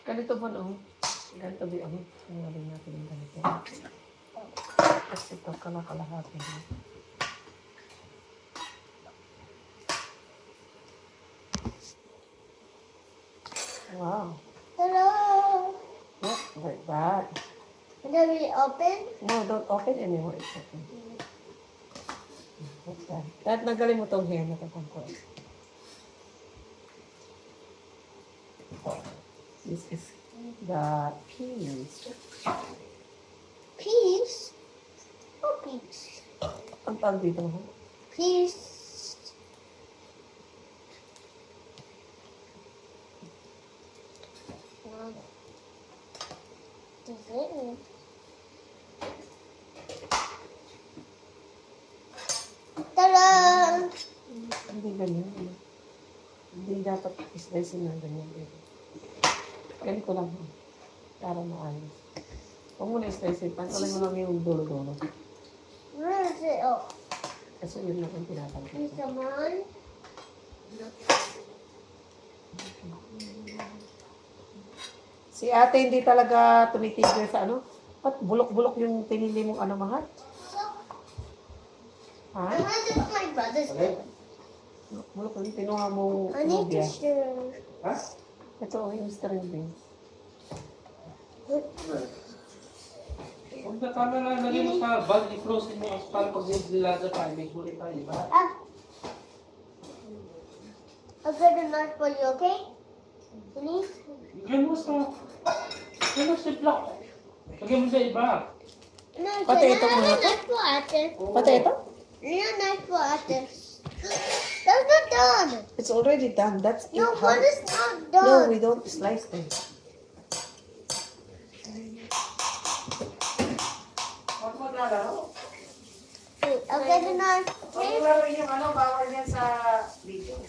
Ganito ba no? Ganito ba ang tingnan natin yung ganito. Kasi ito kalakalahati. Wow. Hello. Yep, like that. Can we open? No, don't open anymore. It's okay. What's that? Dahil nagaling mo itong hair na itong ko. This is the peas. Peas? Oh, peas. Ang tawag dito mo? Peas. Ta-da! Hindi ganyan. Hindi dapat slice na ganyan. Ganito lang. Para maayos. Huwag mo na slice. Pantulay mo lang yung dulo-dulo. Where is it? Oh, Kasi yun lang ang tinatanggal. there's someone. Si ate hindi talaga tumitigil sa ano? Ba't bulok-bulok yung pinili mong ano, mahal? Ha? I want to put my brother's Okay. Bulok yung tinuha mong I need to nobya. share. Ha? Ito yung string beans. Huwag na tama na lagay mo sa bag, i-frozen mo para pag nilaga pa, may huli tayo, ba? Ah. I'll get a knife for you, okay? Please? Lagyan mo sa... Lagyan mo sa block. Lagyan mo sa iba. No, Pati can ito I have mga a knife for Ate? Pati ito? Yeah, knife for Ate. That's not done. It's already done. That's it. No, one is not No, done. we don't slice them. Huwag mo lalaro. Wait, I'll get a knife. Huwag mo laro yung ano, bawal yan sa video.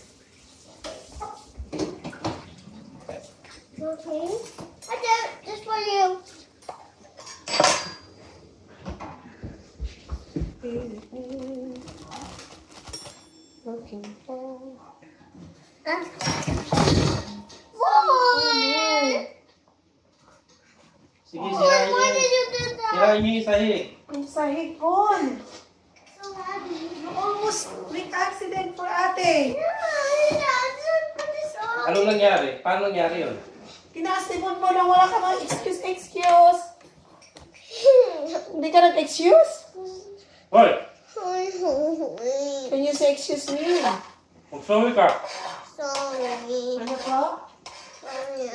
Okay. I did just for you. Looking for... Ah. Why? Sige, Why did you do that? sirahin niyo yung sahig. Yung sahig kon! So happy. You almost bring accident for ate! Yeah, I just put this on. Anong nangyari? Paano nangyari yun? Tinasimon mo na wala ka mga excuse. Hindi ka nag-excuse? Hoy! Can you say excuse me? Mag-sorry ka. Sorry. Ano po? Sorry.